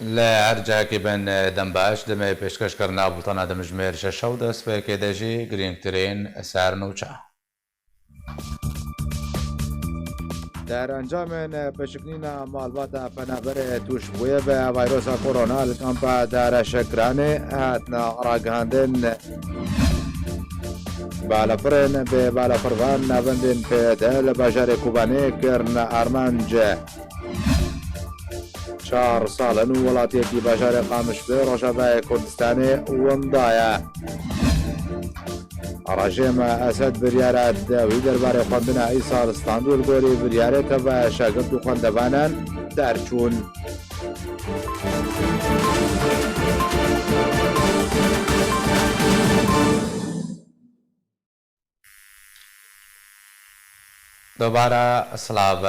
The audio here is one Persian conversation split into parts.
لا ارجع كي بين دنباش دمي پیشکش کرنا بوتانا دمجمیر ششو دست به که دجی گرین ترین سر نوچا در انجام پشکنین مالبات پنابر توشبویه به ویروس کرونا الکامپ در شکرانه هاتنا راگهاندن بالافرن به بالافروان نبندن پیدل بجار کوبانه کرن ارمانج 4 سالن وڵاتێکی بەژارێ قامشبێ ڕۆژەبای کوردستانی وەندایە ڕژێمە ئەسەد بریارە داوی دەربارەی خوێندنە ئیساڵ ستاندول گۆری بریارێتە بە شاگرد و خوێندەبانان دەرچوون. دوباره سلاو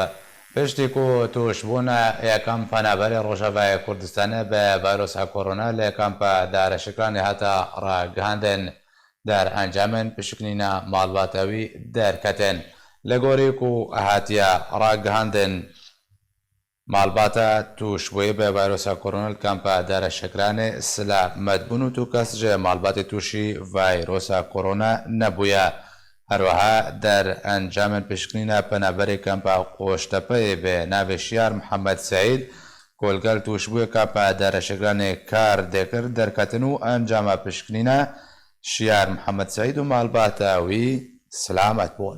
پشتی کو توشبون یکم پنابر روژاوای کردستان به ویروس کرونا لکمپ در شکران حتا را گهاندن در انجامن پشکنین مالباتوی در کتن لگوری کو هاتیا را گهاندن مالباتا توشبوی به ویروس کرونا لکمپ در شکران سلا مدبونو تو کس جه مالبات توشی ویروس کرونا نبویا هروها در انجام پشکنین پنابر کمپ قوشتپه به ناو شیار محمد سعید کلگل توشبوی کمپ در شکران کار دکر در کتنو انجام پشکنین شیار محمد سعید و مالباتاوی سلامت بول.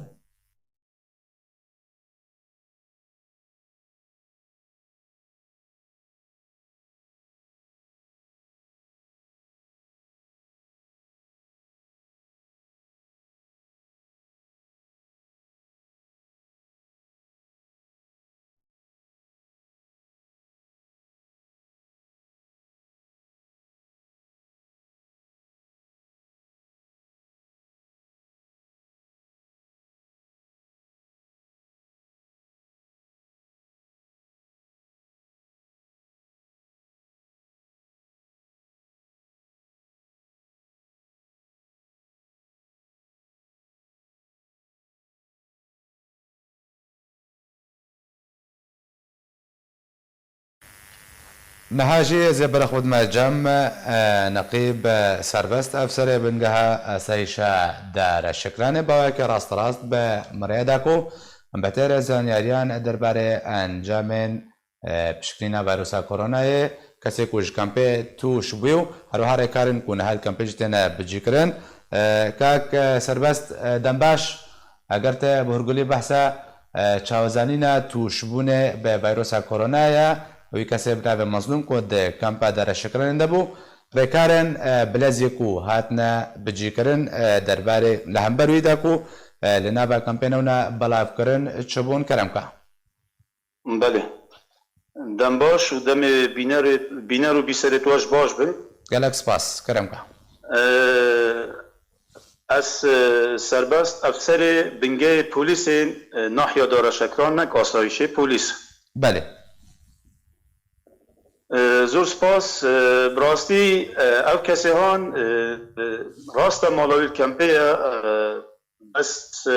نهاجي زبر خود مجم نقيب سربست افسر بنجها سيشا دار شكران باوك راست بمريدكو بتر زانياريان درباره انجام بشكلنا فيروس كورونا کسی کوش کمپی تو شبیو هر هر کارن کنه هر کمپی جتنا بجیکرن کاک سربست دنباش اگر ته برگولی بحثا چاوزانینا تو شبونه به ویروس کرونا یا وی کسی بنابه مظلوم کد کمپا در شکرن دبو رکارن بلزیکو هاتنا بجیکرن درباره لهمبروی دکو لنابه کمپینونا بلاف کرن چبون کرم که بله دنباش و دم بینر و بیسرتواش باش بن گلکس پاس کرم که از سربست افسر بنگه پولیس ناحیه داره شکران نک آسایش پولیس بله زور سپاس براستی او کسی هان راست مالاوی کمپه بس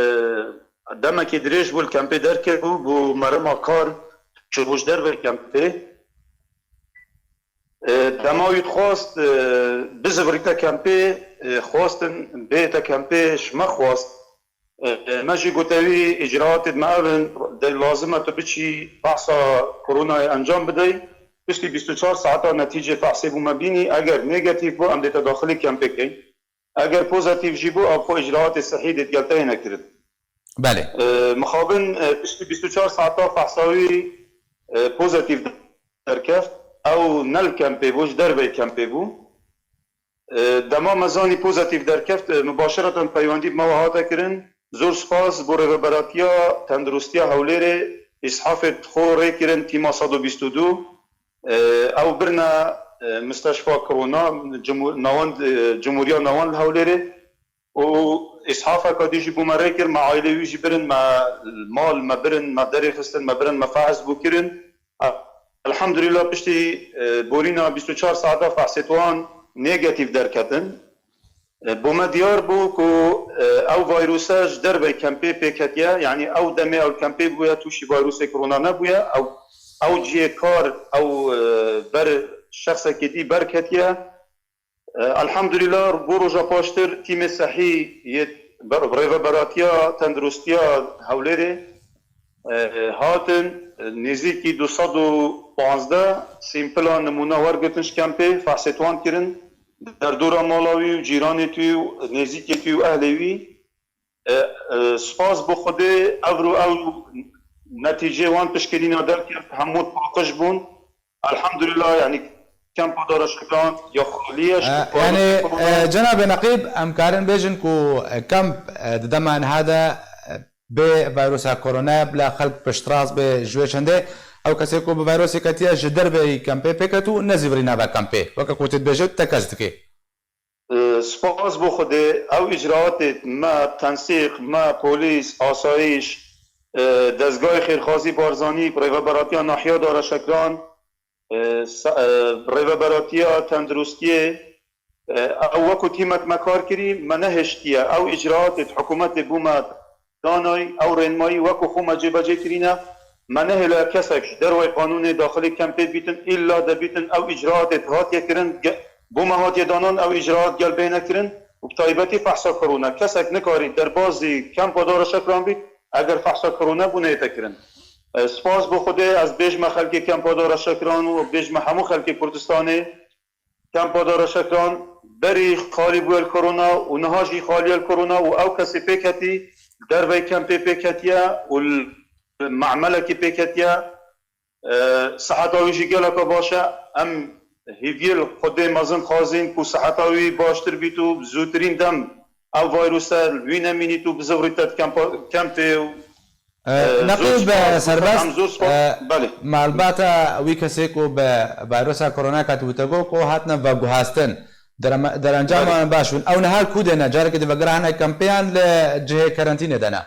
دمکی دریش بول کمپه در که بو مرم کار چوبوش در بر کمپه دماوید خواست بزوریتا کمپه خواستن بیتا کمپه شما خواست مجی گوتوی اجراعات معاون در لازمه تو بچی فحصا کرونا انجام بدهی پشتی 24 ساعتا نتیجه فحصی بو مبینی اگر نیگتیو بو ام دیتا داخلی کمپه کی اگر پوزیتیو جی بو او خو اجراعات صحی دیت گلتای نکرد بله مخابن پشتی 24 ساعتا فحصاوی پوزیتیو در کفت او نل کمپه بوش در بی کمپه بو دما مزانی پوزیتیو در کفت مباشرتا پیواندی بمواهاتا کرن زور سپاس بو رغبراتیا تندرستیا هولیر اسحاف خو ری کرن تیما 122 او برنا مستشفى كورونا نواند جمهوريه نواند هوليري و اسحافا كديجي بومريكر مع عائله يجي برن مع المال ما برن ما داري خستن ما برن ما فاعز بوكرن الحمد لله بشتي بورينا 24 ساعه فحصتوان نيجاتيف دركتن بوما ديار بوكو او فيروساج دربي كامبي بيكاتيا يعني او دمي او كامبي بويا توشي فيروس كورونا نبويا او جي كار او بر شخص كدي بركتيا الحمد لله بروجا باشتر تيم صحي بريفا براتيا تندرستيا هوليري هاتن نزيكي 215 سيمبلان نمونه ورگتنش کمپی فحصتوان کرن در دورا مالاوی و جیرانی توی و نزیکی توی و اهلیوی سپاس بخوده او نتیجه وان پشکرین در کرد همون پاقش بون الحمد لله يعني كم قدر شكران يا خاليش يعني جناب نقيب امكارن بيجن كو كم دمان هذا بفيروس كورونا بلا خلق بشتراس بجويشنده او كسيكو بفيروس كاتيا جدر بي كامبي بيكاتو نزيفرينا با كامبي وكاكو تدبجو تكازتكي سپاس بخوده او اجراءات ما تنسيق ما بوليس آسایش دزگاه خیرخوازی بارزانی پریوه براتیا ناحیه داره شکران پریوه براتیا تندرستیه او وکو تیمت مکار کری منهشتیه او اجراءات حکومت بومت دانای او رنمایی وکو خوما جبه جه کرینه منه لا کسک دروی قانون داخلی کمپیت بیتن الا دا بیتن او اجراءات هاتیه کرن بوما هاتیه دانان او اجراءات گلبه نکرن و بطایبتی فحصا کرونا کسک نکاری در بازی کمپا داره شکران بیت اگر فحصا کرونا بونه تکرن سپاس بخوده از بیجم خلک کمپادار شکران و بیجم همو خلک کردستان کمپادار شکران بری خالی بویل کرونا و نهاجی خالی کرونا و او کسی پیکتی در وی کمپی پیکتیا و المعمله کی پیکتیا صحتاویشی گلکا باشه ام هیویل خوده مزن خوازین که صحتاوی باشتر بیتو زودترین دم او ویروس وینه مینیتو بزوریتت کمپی نقيب سربست معلومات ويكسيكو بفيروس كورونا كاتوتاغوكو هاتنا بغوهاستن در انجام باشون او نهار كودنا جارك دي بغرانا كامبيان لجهه كارانتينه دنا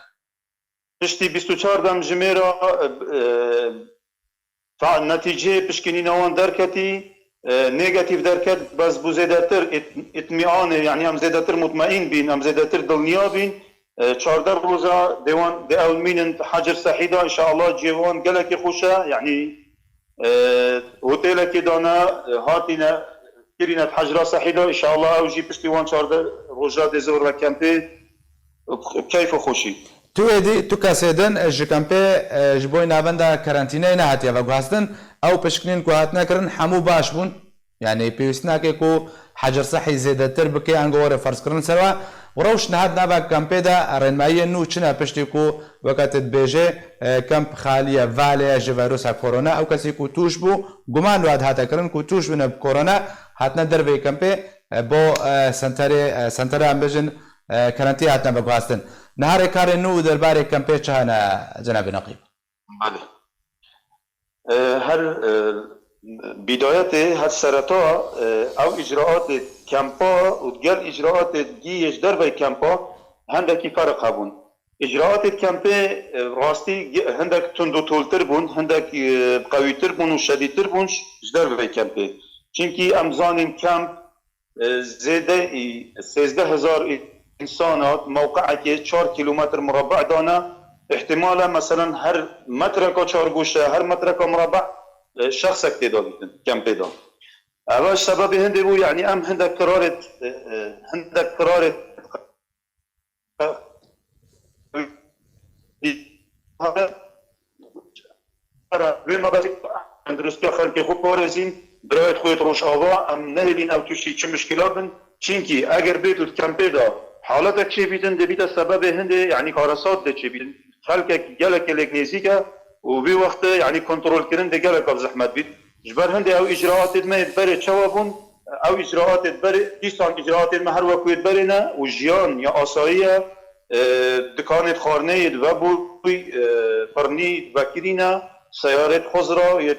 تشتي 24 دم جميرا نتيجه بشكنين وان دركتي نيجاتيف دركت بس بو زيادتر اطمئنان يعني ام زيادتر مطمئن بين ام زيادتر دلنيا بين 14 روزا ديوان دي اول مين حجر سحيده ان شاء الله جيوان قالك خوشه يعني هوتيلك دانا هاتينا كرينا حجره سحيده ان شاء الله او جي بستيوان 14 روزا دي زور كامبي كيف خوشي تو دي تو كاسيدن ج كامبي جبوي نافندا كارانتينا نهاتيا وغاستن او بشكنين كو هاتنا كرن حمو باش بون يعني بيسناكي كو حجر صحي زيادتر بكي انغور فرض كرن سوا وروش نهاد نابا كامبيدا رنمائي نو چنا پشتيكو وقت بيجي كامب خالية فاليا جفيروس كورونا او كسي كو توش بو گمان واد هاتا کرن كو توش بنا كورونا هاتنا دربي كامبي بو سنتري ام بيجن كارانتي هاتنا بغاستن نهار كار نو درباري كامبي چهانا جناب نقيب بله هر بدايته هر سرطا او اجراءات كامبا وتقال اجراءات جيش دربي كامبا هندك فرق هبون اجراءات الكامبا راستي هندك تندو تولتر بون هندك قويتر بون وشديدتر بون دربي كامبا چونكي امزان كامب زيده 13000 انسانات موقعك 4 كيلومتر مربع دانا احتمالا مثلا هر متركه 4 گوشه هر متركه مربع شخصك تدابيتن كامبا دان اول سبب هندي بو يعني ام هندك قرارت بما بس اندرستيا خلقي خو بارزين برايت خويت روش آوا ام نهلين او توشي چه مشكلات بن چينكي اگر بيتو كامبا دا حالتك چه بيتن دبيتا سبب هندي يعني كارسات ده چه بيتن خلقك جالك لك نيزيكا وبي وقت يعني كنترول كرن ده جالك بزحمت بيت جبر هندي او اجراءات ما يتبري تشوابون او اجراءات يتبري ديستان اجراءات ما هر وقت يتبرينا وجيان يا اسايه دكانه خارنه و بوي فرني وكرينا سياره خضره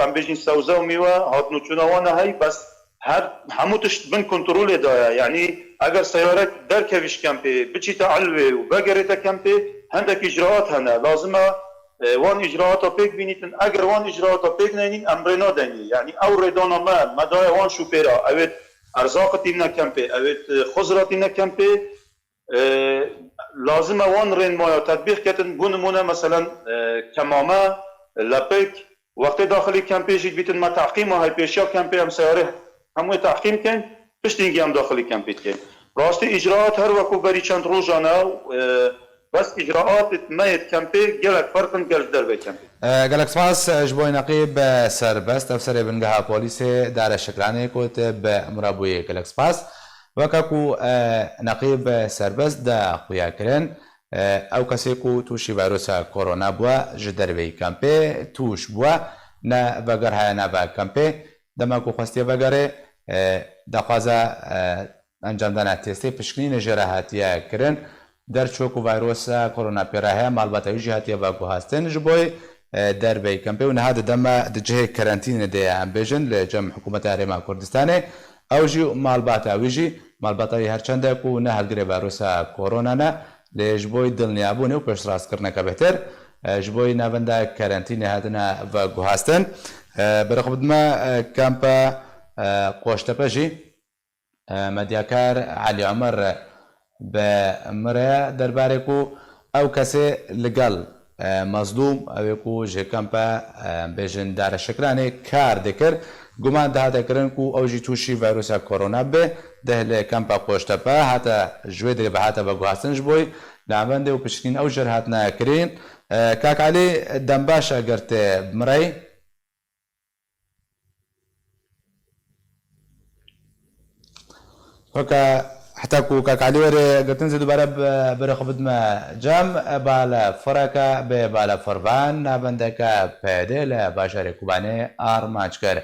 ام بيجين سوزا وميوا هاتنو چونوانا هي بس هر هموتش بن كنترول ده يعني اگر سياره دركويش كامبي بچيتا علوي وبغريتا كامبي هندك اجراءات هنا لازمه وان اجراءات بيك بينيتن اگر وان اجراءات بيك نينين امرنا دني يعني او ردانا ما مداي وان شوبيرا اوت ارزاقتنا كامبي اوت خضراتنا كامبي لازم وان رين ما تطبيق كتن بونمونه مثلا كمامه لبيك وقت داخلی کمپی جید بیتن ما تعقیم و های پیشیا کمپی هم سیاره همه تعقیم کن پشتینگی هم داخلی کمپی کن راستی اجراعات هر وکو بری چند روزانه بس اجراعات ميت كامبي قالك فرق قال دربي كامبي قالك سپاس جبوی نقیب سربست افسر بنگاه پلیس دار شکرانه کوت بمرابوی قالك سپاس وكاكو نقيب سربست دا قویا کرن او کسی کو توشی ویروس کرونا بوا جدربی کامپی توش بوا نا بگر های نا با کامپی دما کو خواستی بگره دخوازه انجام دادن تستی پشکنین جراحتیه کرن در چوک ویروس کرونا پیراه مالباتوی جهاتیه و گوهستن جبوی در بی کمپی و نهاد دم دجه کرانتین دی ام بیژن لجمع حکومت هرما کردستانه او جی مالباتوی هرچنده کو نه هلگری ویروس کرونا نه لجبوی دلنیابونه و پیش راست کرنه که بهتر جبوی نونده کرانتین هادنا و گوهستن برخبد ما کمپا قوشتپه جی مدیاکار علی عمر بمرأة درباركو أو كسي لقل مظلوم أو يكو جي كامبا بيجن دار الشكراني كار دكر قمان ده هذا كرنكو أو جي توشي فيروسا كورونا به ده لكامبا قوشتبا حتى جويد اللي بحاتا بقو حسن جبوي لعبان و بشكين أو جر هاتنا كرين كاك علي دنباشا قرت بمرأي وكا حتى كوكا كاليوري قلتن زدو برا برخبد ما جام بالا فركا بالا فربان نابندكا بيدل باشاري كوباني آرمانج كر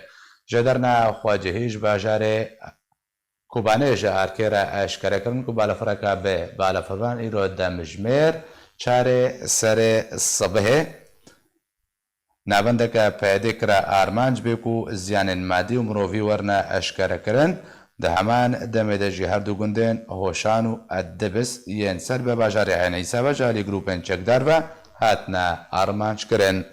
جدرنا خواجهيج باشاري كوباني جا اركيرا اشكرا كرن كو بالا فركا بالا فربان ايرو دمجمير چاري سري صبه نابندكا بيدي كرا آرمانج بيكو زيان مادي ومروفي ورنا اشكرا كرن ده همان دم دجی هر دو گندن هوشان و ادبس ین سر به باجار عینیسا و جالی گروپن چکدار و هاتنا آرمانج کرن.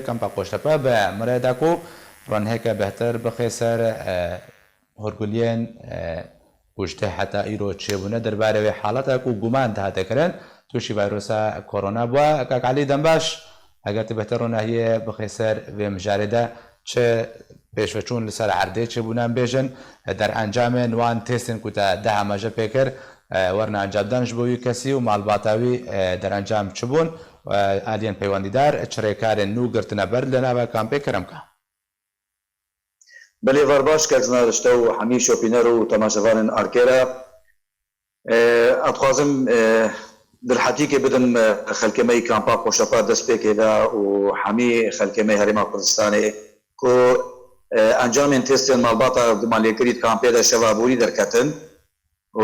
کمپا قوشتپا به مرادکو رانه که بهتر بخیسر هرگولین گوشته حتی ایرو چیبونه درباره حالت کو گمان ده تکرن توشی ویروس کرونا بوا که علی دنباش اگر بهتر رانه هی بخیسر و مجارده چه پیشوچون لسر عرضه چیبونه بیشن در انجام نوان تستن کتا ده ماجه پیکر ورنه انجام دانش بوی کسی و مالباتاوی در انجام چبون آلین پیوندیدار چریکار نو گرتنا بر لنا کامپی کرم که بله ورباش که زنارشته و حمی شوپینر و تماشاوان آرکیرا اتخوازم در حقیقه بدم خلکمی کامپا قوشتپا دست پیکیدا و حمی خلکمی هرما کردستانه که انجام این تست مالباتا دمالی کرید کامپی دا شوابوری در کتن و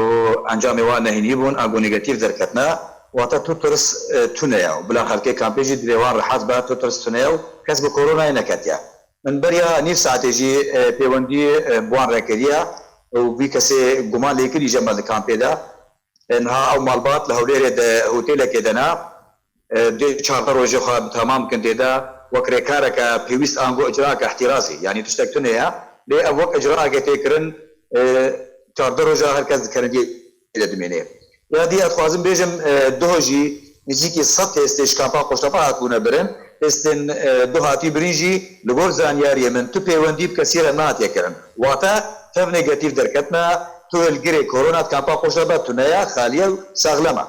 انجام وان نهینی بون اگو نگاتیف در کتنا واتا توترس تونياو بلا خلكي كامبيجي دريوان رحات با توترس تونياو كسب كورونا نكاتيا من بريا نيف ساعتيجي بيوندي بوان ركريا و بيكسي غمان ليكري جمال كامبيدا انها او مالبات لهوليري ده هوتيل كدنا دي تشارتر وجه تمام كنتيدا وكريكارك بيويس انغو اجراء احترازي يعني تشتكتونيا لي اوك اجراء كتكرن تشارتر وجه هركز كندي الى دمينه یا دیگر خوازم بیشم دوهجی نزدیکی 100 استش کامپا قوشتپا هاتبونه برن استن دو هاتی برینجی لگور زانیاری من تو پیوندی بکسیر نات یکرن واتا تف نگاتیف درکتنا تو الگری کرونا کامپا قوشتپا تونیا خالیه ساغلمه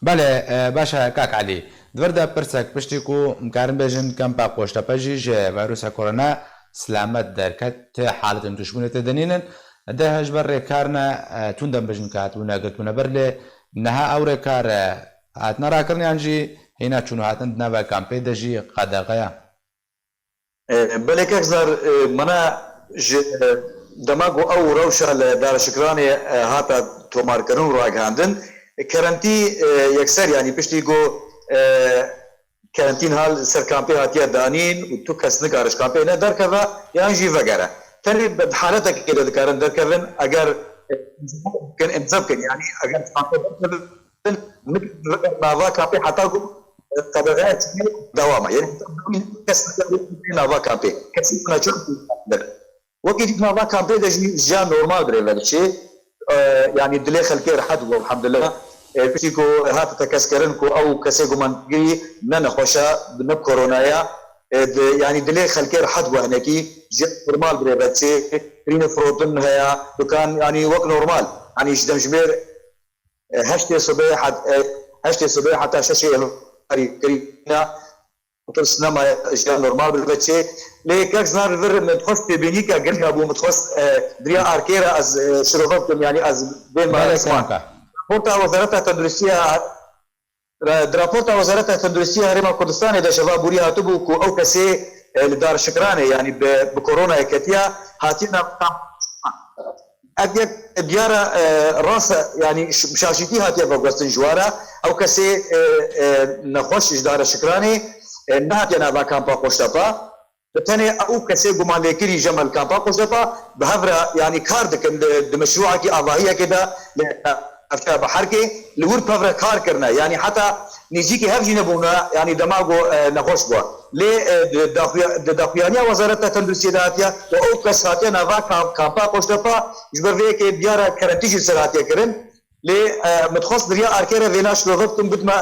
بله باشا کاک علی دورده پرسک پشتی کو مکارن بیشن کامپا قوشتپا جی ویروس کرونا سلامت درکت حالت انتشبونه تدنینن ده هجبر ركارنا توندم بجن كاتونا قلتونا برلي نها او ركار هاتنا راكرني عنجي هنا تشونو هاتن نبا كامبي دجي قداغيا بلك اكثر منا دماغو او روشا لدار شكراني هاتا تومار كرون راك هاندن كرنتي يكسر يعني بشتيغو كرنتين هال سر كامبي هاتيا دانين وتو كس نقارش كامبي ندار كذا يانجي فقرة تاني بحالتك كده ذكرن ذكرن اگر كان امزبكن يعني اگر مثل نافا كابي حتى طبقات دوامه يعني كسر نافا كابي كسر نشوف وقت نافا كابي ده جا نورمال بريفل شيء يعني دلي خلكي رحت الحمد لله فيكو هات تكسكرنكو او كسيكو منقي نانا خوشا بنب كورونايا يعني دلي خلكي رحت هناكي جا نورمال بريفل شيء رين فروتن هيا دكان يعني وقت نورمال يعني جدم جمير هشتي صباح حتى شاشة كرينا وترسنا ما اشياء نورمال بالبتشي ليك زار فر متخص بينيكا قلنا ابو متخص دريا اركيرا از شروطكم يعني از بين ما اسمع رابورتا وزارة التدريسية رابورتا وزارة التدريسية ريما كردستان اذا شباب بوريها تبوكو او كسي لدار شكراني يعني بكورونا كتيا هاتينا اجيك ديارة راس يعني مشاشيتي هاتيا بوغستن جوارا او كسي نخوش دار شكراني نهات ينا با كامبا قشطبا بتاني او كسي قمان ليكري جمل كامبا قشطبا بهفرة يعني كاردك المشروع كي اضاهية كده افشا بحركي لور بهفرة كار كرنا يعني حتى نيجيكي هفجي نبونا يعني دماغو نخوش بوا لي داخليانيا وزارة التندرسية داتيا او كس هاتيا نافا كامبا قشطبا جبر فيك ديارة كرنتيجي سراتيا كرن لي متخصص دريا اركيرا فيناش لوغتم بدما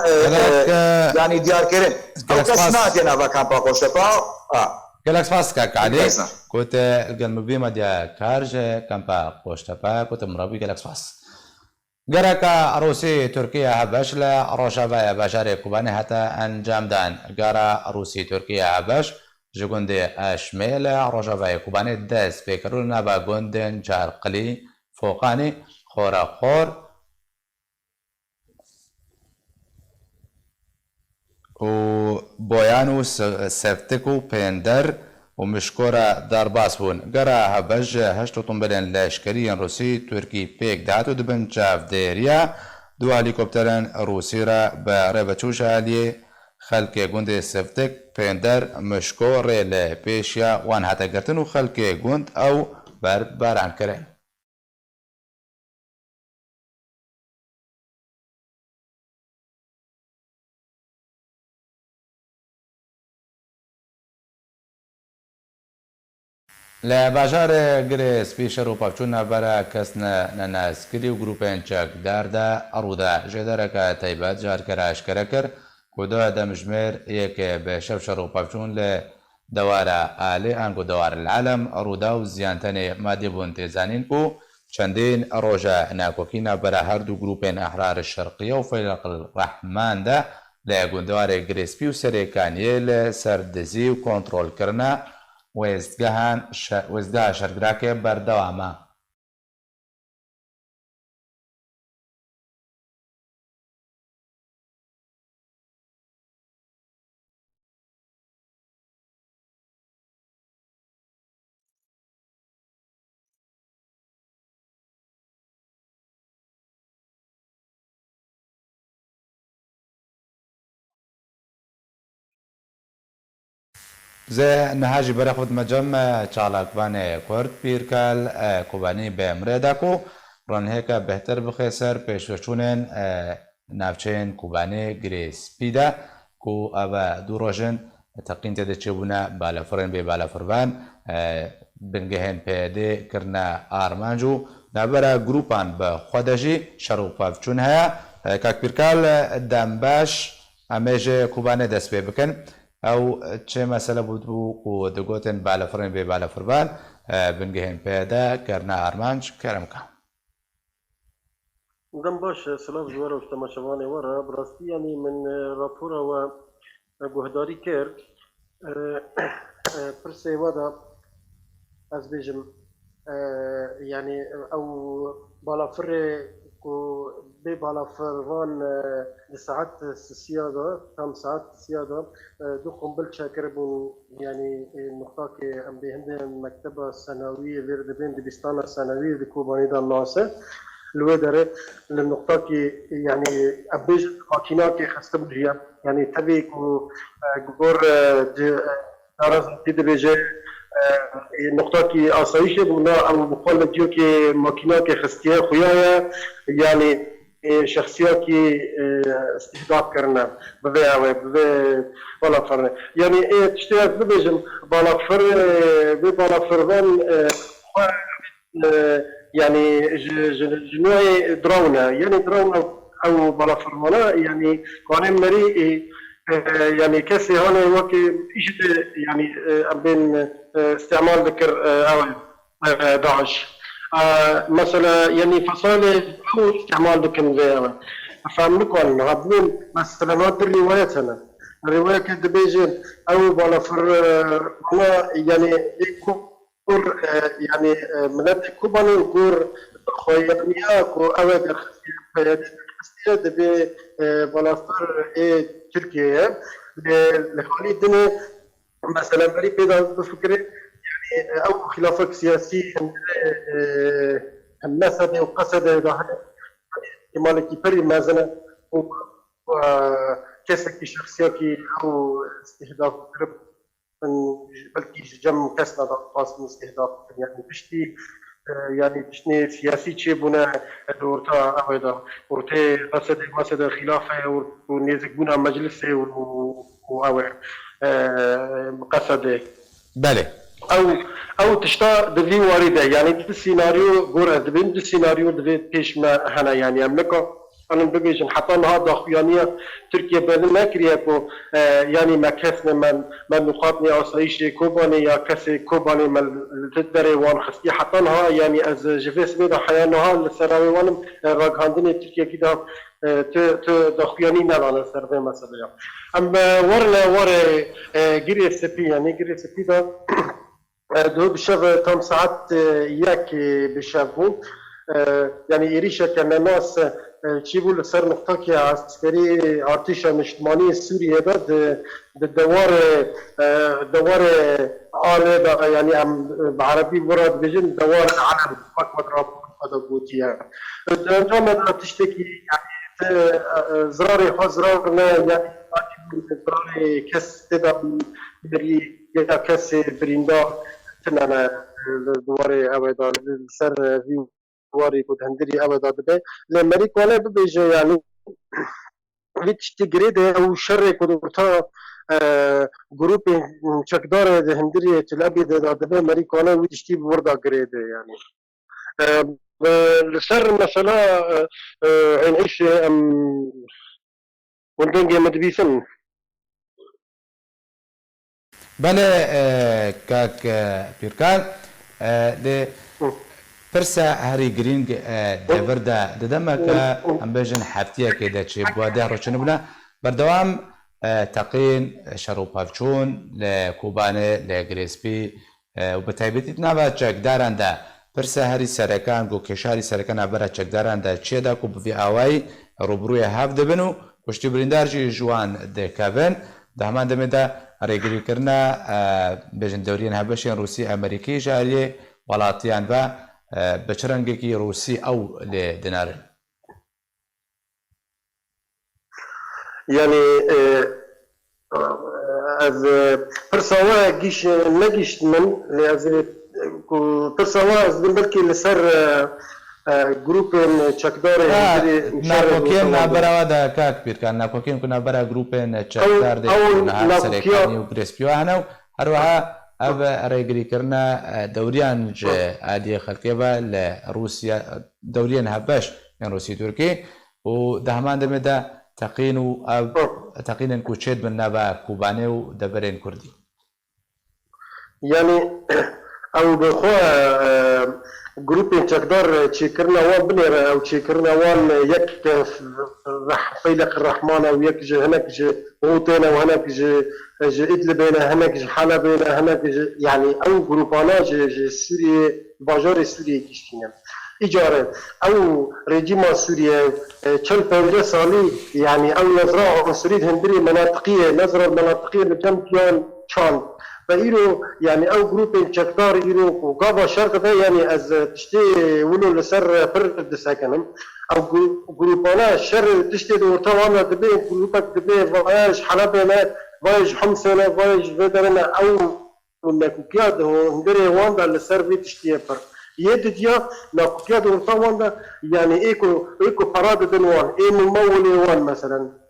يعني ديار كرن او كسنات يا نافا كامبا قشطبا گەلک سپاس کاکعلی كنت القلمبيمة ديا كارج كامبا قوشتبا كنت مربي گەلک سپاس گەرەکە روسي تركيا هبش لە ڕۆژەڤایە باژارێ کوبانێ هەتا ئەنجام دان گەرە روسي تركيا هبش ji gundê Eshmê li Rojavayê Kobanê dest pêkirû li nava gundên Carqilî Foqanê Xoraxor û Boyan û Sevtik û Pênder û Mişkora derbas bûn. Gera hevbej ji heşt otomobîlên leşkerî yên Rûsî Tirkî pêk dihat û dibin çavdêriya du helîkopterên Rûsî re bi rêveçûşa Aliyê xelkê gundê Sevtik, Pênder, Mişkorê li pêşiya wan hate girtin û xelkê gund ew berbaran kirin. لە باژارê girê spî şer û pevçûn navbera kes nenazkirî û grûpên çekdar de Arûda jêdereke taybet carkera eşkere kir ku du demijmêr yekê bi şev şer û pevçûn li dewara alê an ku dewarê elem Arûda û ziyantenê madî bûn têzanîn ku çendên roja nakokî navbera her du grûpên Ehrarê Şerqiye û Feylaqil Rehman de li gundwarê girê spî û serêkaniyê li ser dizî û kontrolkirina وێستگەها شەرگراکێ بەردەوامە. زي نهاجي برخود مجم چالاکوان کرد پیرکل کوبانی به مرداکو ران هیکا بهتر بخیسر پیشوچونن نافچین کوبانی گریس پیدا کو اوه دو روژن تقین تده چبونا بالافرین به بالافربان بنگهن پیده کرنا آرمانجو نبرا گروپان به خودجی شروع چون هیا کاک پیرکل دنباش امیجه کوبانی دست بی بکن او چه مسئله بود و دگوتن بالافرین به بالافربان بنگهن پیدا کرنا آرمانج کرم کام دم باش سلاف جواره و تماشاوانه وره براستی یعنی من راپورا و گهداری کرد پرسه ودا از بیجم یعنی او بالافر کو به بالافروان ساعت سیاده کم ساعت سیاده دو قنبل شاكر بون يعني نقطة ام بهند مكتبة سنوية ورد بين دبستان سنوية دكوباني دا ناسا الودرة للنقطة يعني أبيج ماكينات خاصة بجيا يعني تبي كو جور دارز تدريجة نقطه کی آسایش بونا او بقول دیو که ماکینا که خستیه خویایا یعنی شخصیه کی استهداف کرنا بوی بالا فرن یعنی تشتیه ببیجم بالا فرن يعني جنوي درونا يعني درونا او بلا فرمانا يعني كان مري يعني كسي هون وقت اجت يعني بين استعمال ذكر داعش مثلا يعني فصائل او استعمال ذكر فهمكم هذول مثلا هذه الروايات هنا الروايه كانت بيجي او بلا فر يعني يعني ملت كوباني كور خويانيا كو أود خستيات ببلاستر تركيا لحالي دنيا مثلا بري بيدا بفكرة يعني أو خلافات سياسي همسة وقصد احتمال كي بري مثلا وكسك شخصية كي أو استهداف قرب بلكي جم كسنا خاص مستهدف يعني بشتي يعني بشني سياسي شيء بنا دورتا أبدا ورتي قصد خلافة ونيزك بنا مجلس و قصد بله او تشتا دبي وارده يعني دي السيناريو غور دبين دي السيناريو دبي بيش ما هنا يعني املكه أنا ببيجن حتى هذا خيانية تركيا بدنا كرياكو يعني ما كسنا من نقاطني أصليش كوباني يا كسي كوباني من تدري وان خستي حتى ها يعني از جفيس بيدا حيانها السراوي وانم راقاندني تركيا كده دخياني نالانا سربي مثلا أما ورا جري السبي يعني جري السبي ده دو بشاف تام ساعات ياك بشافو يعني إيريشا كان ناس چیبول سر نقطه که عسکری ارتش مجتمعی سوریه بعد دوار آله يعني بعربي مراد بجن دوار علم فقط راب هذا بوتيا دائما تشتكي يعني زراري خزرارنا يعني زراري كس تدا بري يا كس بريندا تنانا دوار أبدا سر فيو واري كود هندري أبدا دبي لأمريكا ولا بيجي يعني ويتش تجريد أو شر كود ورتا جروب شكدار هندري تلابي دبي أمريكا ولا ويتش تي وردا جريد يعني الشر مثلا عين إيش وندنجي مدبيسن بله كاك بيركال ده پرسا هری گرینگ دورده ددما که هم بجن حفتیه که دچی بوده روشن بنا بردوام تقین شروپافچون لکوبانه لگریسپی و بتایبتی نباید چک دارنده پرسا هری سرکان گو کشاری سرکان عباره چک دارنده چیه دا کو بفی آوای روبروی هفت دبنو کشتی بریندار جی جوان دکاون ده همان دمه دا هری گری کرنا بجن دورین هبشین روسی امریکی جاریه ولاتیان با بچرنگێکی رووسی ئەو لێ دنارن يعني از برساوا گیش نگیشت من از برساوا از بلکه لسر گروپ چکدار ناکۆکێن نابەرەوە دا کاک پیرکان ناکۆکێن کو نابەرە گروپێن چەکدار دێنها سەرێکانی و گرێسپیوانە و هەروەها أب رجلي كرنا دوريان عادي خلقيبة لروسيا دوريان هباش من روسيا تركيا ودهمان دمدا تقينو أب تقين كوتشيد من نبا كوباني ودبرين كردي يعني أو بخوا جروب تقدر تشكرنا وان بنير أو تشكرنا وان يك فيلق الرحمن أو يك هناك هوتينا وهناك إدلب هناك حلب هناك يعني أو جروبانا سوريا باجار سوريا كشتينا إيجارا أو رجيم سوريا كل 5 سالي يعني أو نظرة عنصرية هندري مناطقية نظرة مناطقية لجم كيان شان فإيرو يعني أو جروب شكدار إيرو وقابا شرق ده يعني از تشتي ولو لسر فرد ساكنم أو جروبانا شر تشتي دورتا وانا دبي جروبك دبي فايش حلبنا فايش حمصنا فايش بدرنا أو ونكوكياد هندري واندا لسر تشتيه بر يديا نكوكياد واندا يعني ايكو فراد دنوان اي ممول وان مثلا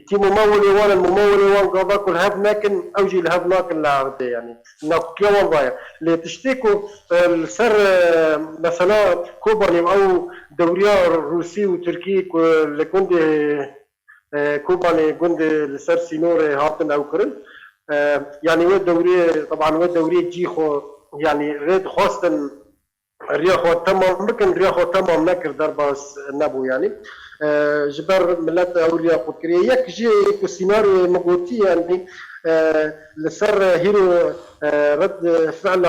كي ممول وان الممول وان قضا كل هب لكن اوجي الهب لكن لا يعني نكوكيا وان ضايع اللي تشتيكو السر مثلا كوباني او دوريا روسي وتركي اللي كنت كوباني كنت السر سينوري هاتن او كرن يعني وين دوري طبعا وين دوري جيخو يعني ريد خوستن رياخو تمام ممكن رياخو تمام نكر درباس نبو يعني جبر ملات اولياء قدكريه يك جي كو سيناريو مقوتي يعني لسر هيرو رد فعل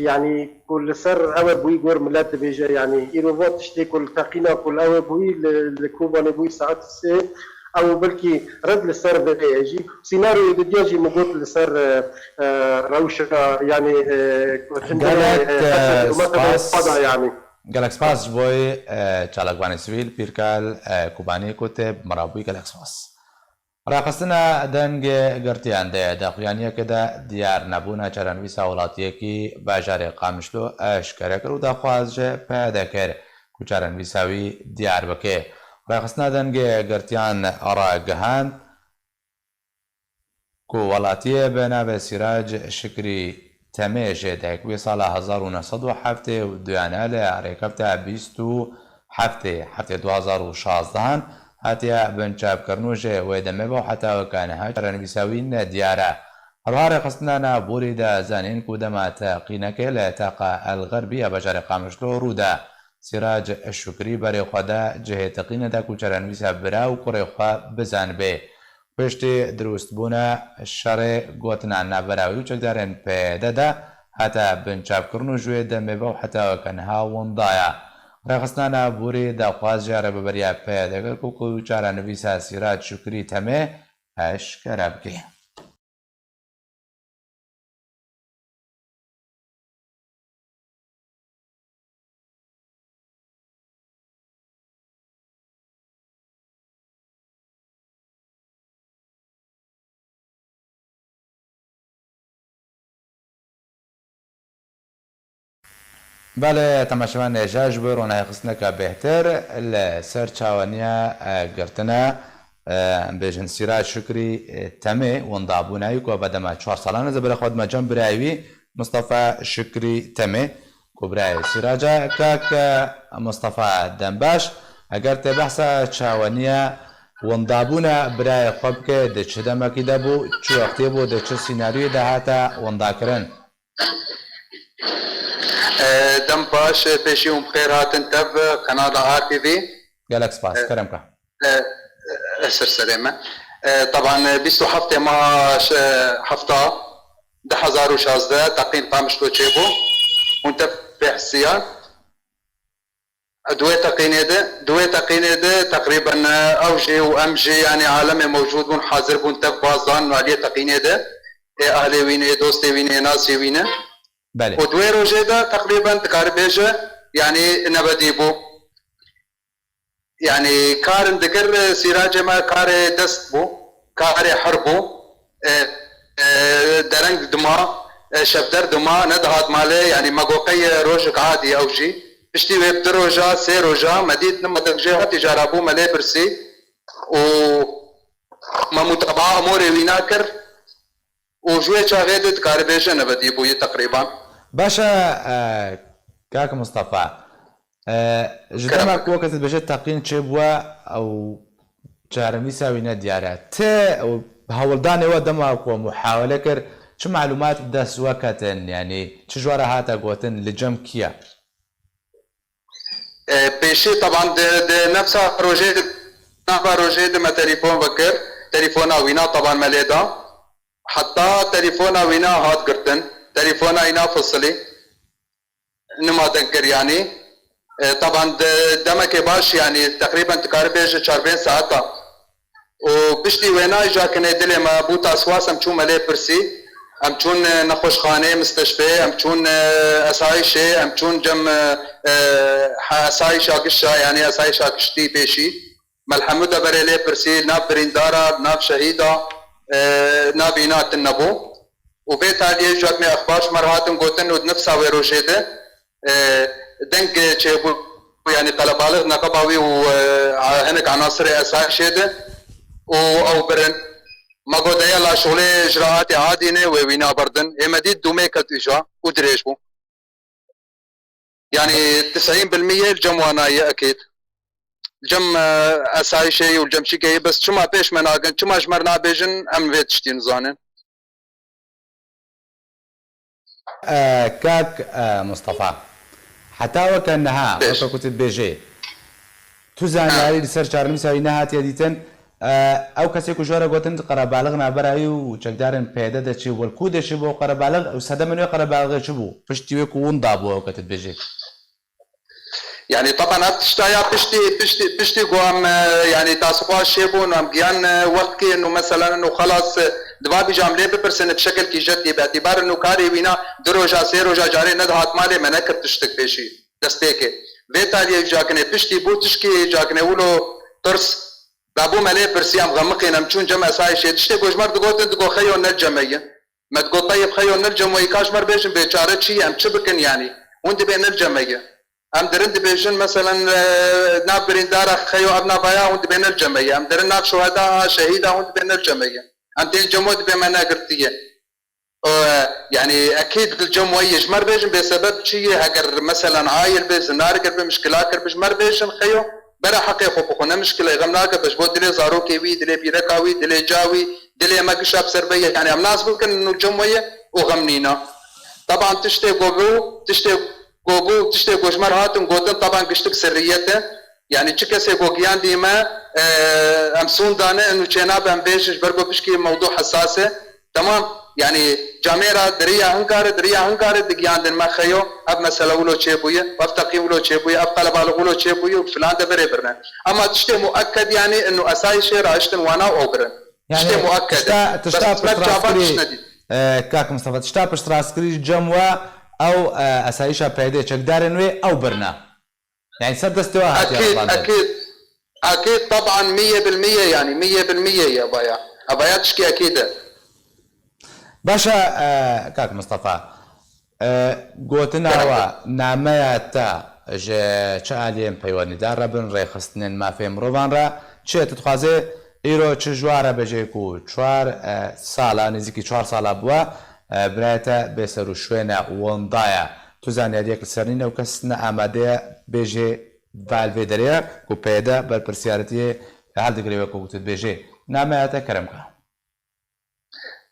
يعني كل سر او بوي غور ملات بيجا يعني ايروفوت تشتي كل تقينا كل او بوي لكوبا بوي ساعات السي او بلكي رد للسر بيجي سيناريو بديجي مقوت لسر روشه يعني مثلا يعني گەلەکس پاس بۆی چالاکوانی سویل پیرکال کوبانی کوتێ مەڕابووی گەلەکس پاس ڕاقستنە دەنگێ گرتیان دەیە داخوایانیەکەدا دیار نەبوونە چەرەنویسا وڵاتیەکی باژارێ قامشلۆ ئەشکەرە کرد و داخوازژێ پیا دەکرد کو چەرەنویساوی دیار بکێ ڕاقستنە دەنگێ گرتیان ڕاگەهاند کو وڵاتیە بەناوێ سیراج شکری تەمێژێ دایکبووی ساڵە 1970 و دویانە لە ڕێکەفتە 27 2016 هاتیە بنچاپکردنوژێ وێ دەمێ بۆ حتاوەکانەها چەرەنویساوی نەدیارە هەروها ڕێخستنانە بۆری دەزانین و دەما تەقینەکە لە تاقا ئەلغەربی ئەبەژارێ قامشلۆ ڕوودا سیراج شکری بەرێخوادا جهێتەقینەدا و چەرەنویسە برا و کوڕێخوا بزان بێ پشتی دروستبوونە شەڕێ گوتنان نابەراوی و چەکدارێن پێدەدا هاتە بنچاپکردن و ژوێ دەمێ بەو حتاوەکەنها وەندایە ڕێخستنانە بووری داخوازژێ ڕێبەبەریە پێدەگەر و چارەنویسە سیراج شکری تەمێ ئەشکەرە بکێ بله تماشاوان نێژاژ بۆ ڕۆناغستنەکە بێتر لە سەر چاوەنیە گرتنە بێژن سیراج شکری تەمێ وەندابووناوی کۆ بەدەما 4 ساڵانە زەبەرە خۆدمەجەم برایوی مستەفا شکری تەمێ کۆبرای سیراجە کاکە مستەفا دەمباش ئەگەر تێ بەحسە چاوەنیە وەندابوونە برایە خۆ بکە دەچ دەمەکی دەبوو چ وەختێ بۆ دەچ سیناریۆی داهاتە وەنداکردن دم باش بيشيهم خير هاتن تب قناة RTV جالكس باس كرمك سلامة طبعا بيستو حفتة ما حفتة 2016 تقييم قامشلو تشيبو وانت بحسيان دوي تقييم ده تقريبا اوجي وامجي يعني عالمي موجود بون حاضر بون تف بازان وعليه تقييم ده اهلي وينه دوستي وينه ناسي وينه بله ودوي روجه ده تقريبا تقاربيجه يعني نبديبو يعني كارن ذكر سراج ما كار دست بو كار حربو درنگ دما شفدر دما ندهات ماله يعني مقوقي روجك عادي اوجي اشتي ويب دروجا سي روجا مديت نما دجه تجاربو ملي برسي و ما متابعه اموري ويناكر وجوي شاهدت كاربيجه نبديبو تقريبا باشا كاك مصطفى جدامك وقت بجد تقييم تشبوا او جارمي ساوينا ديارات او هولداني ودمك ومحاوله كر شو معلومات داس وقتن يعني تجوار هاتا قوتن لجم كيا بيشي طبعا دي نفسها روجي ما تليفون بكر تليفون وينا طبعا مليدا حتى تليفون وينا هات قرتن تليفون اينا فصلي نما تنكر يعني طبعا دمك باش يعني تقريبا تقاربيش 40 ساعه وبشتي وينا اجا كان دلي ما بوتا اسواس ام تشون ملي برسي ام تشون نخوش خانه مستشفى ام تشون اسايش ام تشون جم اسايش اقشا يعني اسايش اقشتي بيشي ملحمده بريلي برسي ناب بريندارا ناب شهيده ناب ينات النبو وبالتالي جاتني اخبار مرات قلتن ودنفسا وروجيده دنك تشيبو يعني قلبالغ نقباوي وهنك عناصر اساسيه او برن ما قد يلا شغل اجراءات عادية ووينا بردن امديد دومي كالتجا ودريش بو يعني 90% الجم وانا اكيد الجم اساي شيء والجم شيء بس شما بيش مناقن شما جمرنا بيجن ام فيتشتين زانن كاك مصطفى حتى وكانها كنت بيجي تزاناري لسر چارمی ساوی نهات یادیتن او کسی که جوره گوتن قربالغ نبرای و چقدرن پیدا دچی ول کودش بو قربالغ و صد منو قربالغ چبو پشتی کون دابو او کتت بيجي يعني طبعا تشتايا بشتي قوام يعني تاسقوا شيبون ام جيان وقت كي انه مثلا انه خلاص دبابي جاملي ببرسن بشكل كي جدي باعتبار انه كاري بينا دروجا سيروجا جاري ندهات مالي منك تشتك بيشي دستيكي بالتالي جاكني بشتي بوتشكي جاكني ولو ترس بابو مالي برسيام غمقي نمشون جمع ساي شي تشتي جمر دقوت دقو خيو الجمعيه ما تقول طيب خيو الجمعيه كاشمر بيشن بيشاره شي ام تشبكن يعني وانت بين الجمعيه ام درند بيجن مثلا ناب بريندارا خيو ابنا بايا وانت بين الجمعيه ام درن ناب شهداء شهيدا وانت بين الجمعيه ام تين جمود بمنا قرتيه يعني اكيد الجمعيه جمر بيجن بسبب شيء اگر مثلا عايل بزنار قرب مشكلات قرب جمر بيجن خيو برا حقيقه بخونه مشكله غمناك باش بود دلي زارو كيوي دلي بيركاوي دلي جاوي دلي ما كشاب سربيه يعني ام ناس ممكن انه الجمعيه وغمنينا طبعا تشتي قوبو تشتي جمر هاتم قوتن طبعا قشتك سريته يعني تشكسي قوقيان ديما امسون دانه انه جناب ام بيش برغو بشكي موضوع حساسه تمام يعني جاميرا دريا هنكار دقيان دن ما خيو اب مساله ولو تشيبويه وافتقي ولو تشيبويه اب طلب على ولو تشيبويه فلان ده بريبرنا اما تشتي مؤكد يعني انه اساي شيء راشتن وانا اوبرن يعني تشتي مؤكد تشتا كاك مصطفى تشتا بشتراسكري جموا او اسايشا بيدي تشقدارنوي او برنا يعني سدستوها اكيد طبعا 100% يعني 100% يا ابايا تشكي اكيد باشا كاك مصطفى قوتنا و نامية تا چالیم پیوانی دار بن ری خستنین ما فهم روان را چه تتخوازه ایرو چه جواره بجه کو 4 سالا نزیکی 4 سالا بوا برایتا بسرو شوینه وندایا تو زانیه دیک سرنینه و کسنه آماده بجه والویدریه کو پیدا بر پرسیارتی حال دگریوه کو تد بجه نامية تا کرم که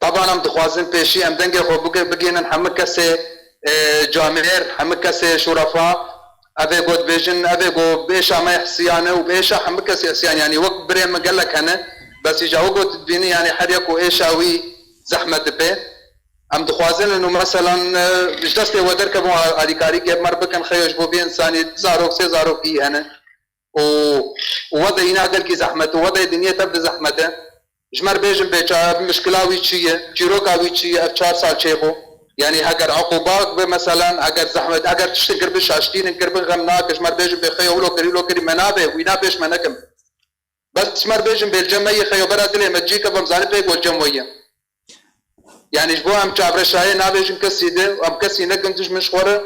طبعا ام دخوازن بيشي ام دنگه خو بگینن همه کسی جامعر همه کسی شرفا ابي قد بيجن ابي قو بيشا ما يحسيانه وبيشا همه کسی حسيان يعني وقت بري ما قال لك انا بس يجاو قد تبيني يعني حريكو ايشاوي زحمه به ام دخوازن انه مثلا جدستي ودرك مو اديكاري كيف مربكن خيش بو بي انساني زاروك سي زاروك انا ووضع ينادر كي زحمته ووضع الدنيا تبدا زحمته جمر بيجن بيجا مشكلاوي تشيه جيروكاوي تشيه 4 سال تشيبو يعني اگر عقوبات مثلا اگر زحمت اگر تشتكر بشاشتين انكر غمناك جمر بيجن بخيو لو كري منابه وينا بيش منكم بس جمر بيجن بالجمعيه خيو برات لي مجيك بمزاني بيك والجمعيه يعني جبو ام جابر شاي نابيجن كسيده ام كسي نكم تش مشوره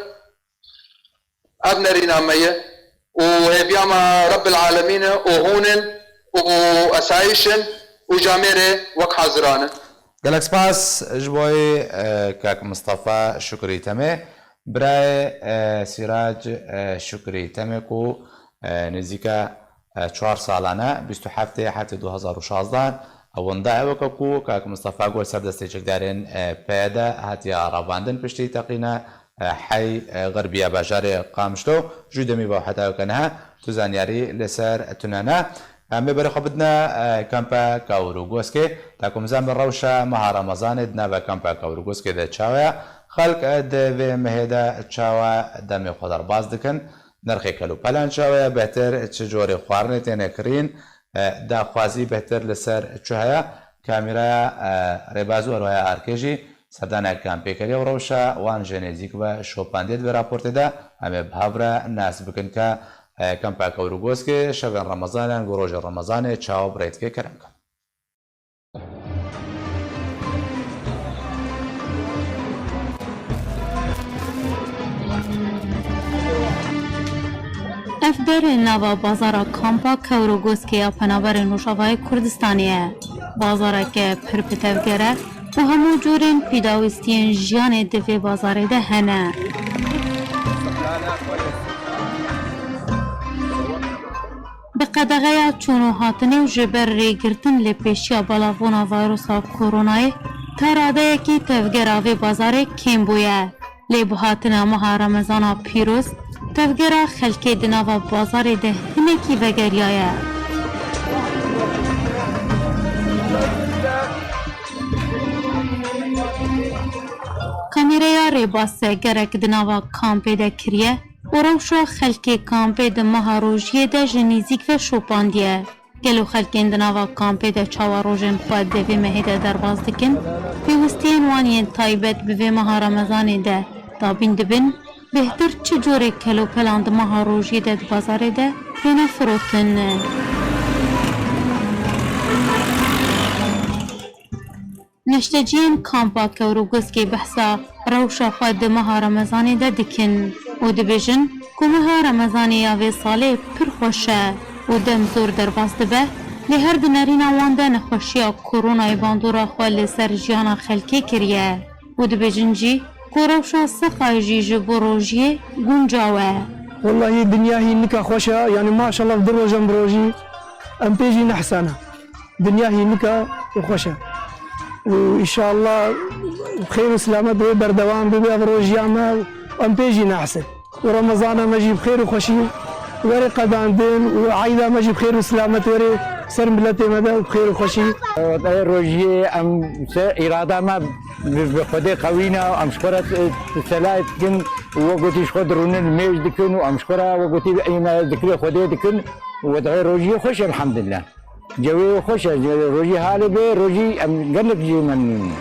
ابنري ناميه وهبياما رب العالمين وهونن واسايشن وجاميري وك حاضرانه قالك سباس جبوي كاك مصطفى شكري تمي براي سراج شكري تميكو نزيكا 4 سالانه 27 حتى 2016 اون دعوكو كاك مصطفى قول سردستي دارين بيدا هاتيا رافاندن بشتي تقينا حي غربيه باشاري قامشتو جودمي با حتى كانها تزانياري لسر تنانا ام بر خبدنا كامبا كاوروغوسكي تاكم زام الروشه مع رمضان دنا كامبا كاوروغوسكي ده تشاويا خلق د مهدا تشاوا دم خضر باز دكن نرخي كلو بلان تشاويا بهتر تشجوري خوارنه تنكرين دا خوازي بهتر لسر تشايا كاميرا ريبازو رويا اركيجي سردانا كامبي كلي وروشه وان جينيزيك و شوبانديت و راپورت ده ام بهابرا ناس بكن کا كامبا كاوروغوسكي شغل رمضان غروج رمضان تشاو بريتكي كرمك افدر نوا بازار کامپا کورگوسکی پنابر نوشابای کردستانیه. بازار که پرپتوگره و همو جورین پیداوستین جیان دوی بازار ده هنه. به قدغه چونو هاتنه و جبر ریگرتن لپیشیا بلاونا ویروسا کرونای تراده کی تفگراوی بازار کم بویه. لیب هاتنه ماه رمضان پیروز تفگرا خلکی دناوا بازار ده هنکی وگریایه. کامیریا ریباسه گرک دناوا کامپی ده کریه و روشا خلکی کامپی ده ماه روژیه ده جنیزیک و شوپاندیه. گلو خلکین دناوا کامپی ده چاوا روژن خود دوی مهیده در باز دکن پیوستین وانین تایبت بوی ماه رمضان ده دابین دبن بهتر چه جوری کلو پلاند ماه روژی ده بازار ده بینه فروتن. نشتجین کامپا کوروگوسکی بحثا روشا خود ماه رمضان ده دکن و دبیجن که ماه رمضانی یاوی ساله پر خوشه و دم زور در باز دبه لی هر دنرین وانده نخوشیا کرونای باندورا خواه سر جیانا خلکی کریه و دبیجن جی كوروشا سقايجي جبروجي جونجاوه. والله الدنيا هي نكا خوشة يعني ما شاء الله بدروجا بروجي ام بيجي نحسانة. الدنيا هي نكا خوشة وان شاء الله بخير وسلامة بردوان بروجي عما ام بيجي نحسن ورمضان مجي بخير وخوشي وري قداندين وعيدا مجي بخير وسلامة وري سر ملتي مدى بخير وخوشي. روجي ام اراده ما بخدي قوينا ام شكرت سلايت كن وقتي خد رون الميج دكن وام شكرها وقتي ايما ذكري خدي دكن ودعي روجي خوش الحمد لله جوي خوش روجي حالي بي روجي ام قلب جي من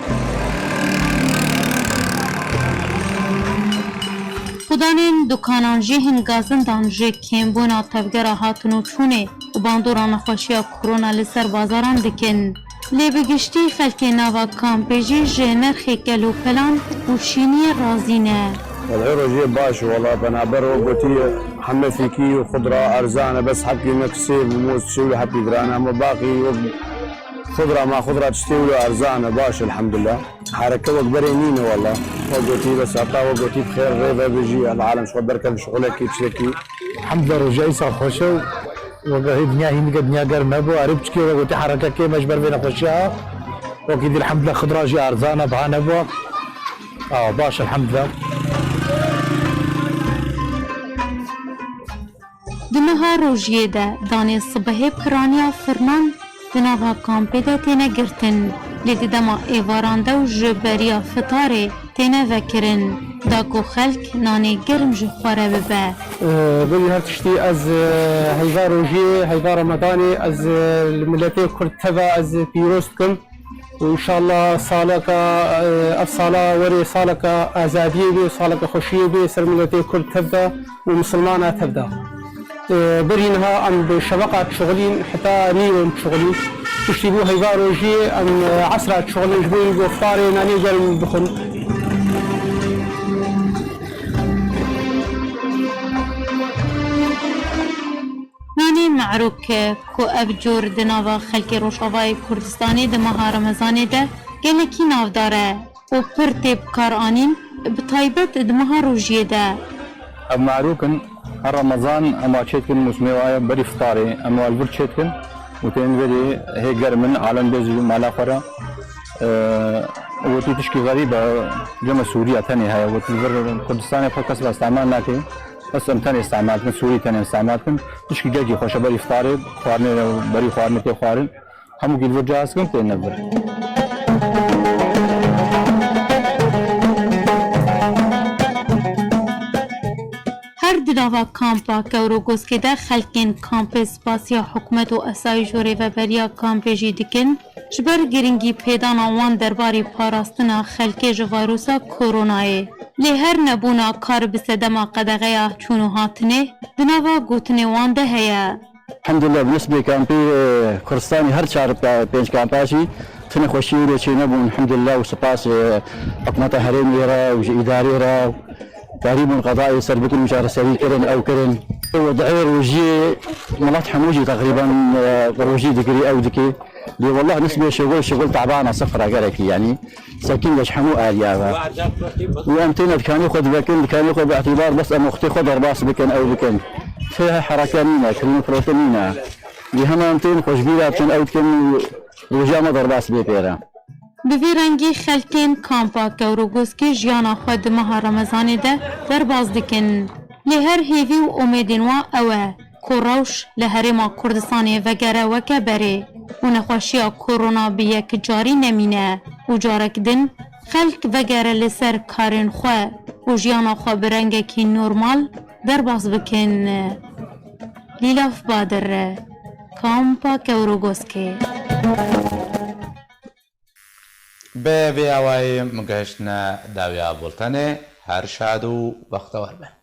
خدانین دکانان جهن گازندان جه کمبونا تفگرا هاتنو چونه و باندوران خوشیا کرونا لسر بازاران دکن. لی بگشتی خلکی نوا کامپیجی جه نرخی کلو پلان و شینی رازینه. والله روجي باش والله بنابر وقتي حمل فيكي وخضرة أرزانة بس حقي مكسير موز تشوي حقي قرانا ما باقي خضرة ما خضرة تشتوي أرزانة باش الحمد لله حركة وقبرينين والله وقتي بس عطا وقتي بخير غير بيجي العالم شو بركة بشغلك تشتكي الحمد لله رجعي صار خوشة وقهي دنيا هي نقد دنيا قر ما بو عربتكي وقتي حركة كي مجبر بين خوشها وكيد الحمد لله خضرة جي أرزانة بعنا بو باش الحمد لله. دنها روژیه ده دانی صبح پرانیا فرمان دنها کامپی ده تینه گرتن لیدی دما ایواران ده و جبریا فتاره تینه وکرن داکو خلق نانی گرم جخواره ببه. بني هرتشتي از هيفا روجي هيفا رمضاني از الملتي كرد تبا از بيروستكم وان شاء الله صالك الصلاة وري صالك ازادية بي صالك خوشية بي سر ملتي كرد تبدا ومسلمانة تبدا. برينها ام بشبقة شغلين حتى نيوم شغلين تشتبو هيفا روجي ام عصرة شغلين جبوين بفطاري ناني جرم بخن. نانی معروک کو ابجور دناوا خلک روشاوای کردستانی دمها رمضانی ده گلکی نافداره و پر تیب کار آنین بطایبت دمها روژیه ده. معروكن رمضان اما تشيتكن مسميوايا بري فطاري اما الفر تشيتكن وتين بدي هي قرمن عالم بيزي مالا خرا وتي تشكي غريبه جمع سوريا ثاني هاي وتي كردستان فكس باستعمال ناكي بس ثاني استعمالكن سوري ثاني استعمالكن تشكي جاجي خوش بري فطاري خوارن بري خوارن تي خوارن هم قيل فرجاسكن تين نفر. دناوا کامپا کوروگوسکی ده خلکین کامپ سپاسیا حکومت و اسای جوری و بریا کامپ جی دکن جبر گرینگی پیدان آوان درباری پاراستنا خلکی جواروسا کرونای لی هر نبونا کار بسدما قدغیا چونو هاتنه دناوا گوتنه وان ده هیا. الحمد لله بالنسبة كامبي كردستاني هر شهر بينج كامباشي تنا خوشي ولي نبون الحمد لله وسباس حكومة هريم را وإداري را تقريبا قضاء سربكن مشارسة كرن أو كرن وضعي روجي ملات حموجي تقريبا روجي دكري او دكي لي والله نسبة شغل تعبانة صفرة قالك يعني ساكن ليش حمو آليا وأمتنا كان ياخذ باعتبار بس أم أختي خضر باس بكن أو بكن فيها حركة مينا كلمة بروتينينا لهما أمتين خوش بيلا بكن أو بكن رجع مدر باس بيبيرا بفیرنگی خلکین کامپا کەوروگوسکی ژیانە خۆ دمەها ڕەمەزانێدا دەرباز دکن لێ هەر هێوی و ئومێدین وا ئەوە کۆ ڕەوش لە هەرێما کوردستانê vegereweke berê û nexweşiya korona bi yekcarî nemîne û carek din xelk vegere li ser karên xwe û jiyana xwe bi rengekî normal derbas bikin. Lîlaf Badir, Kampa Kewrogoskê. به ویاوای مگەشتنە داویا بولتنێ هەر شاد و بەختەوەر بێ.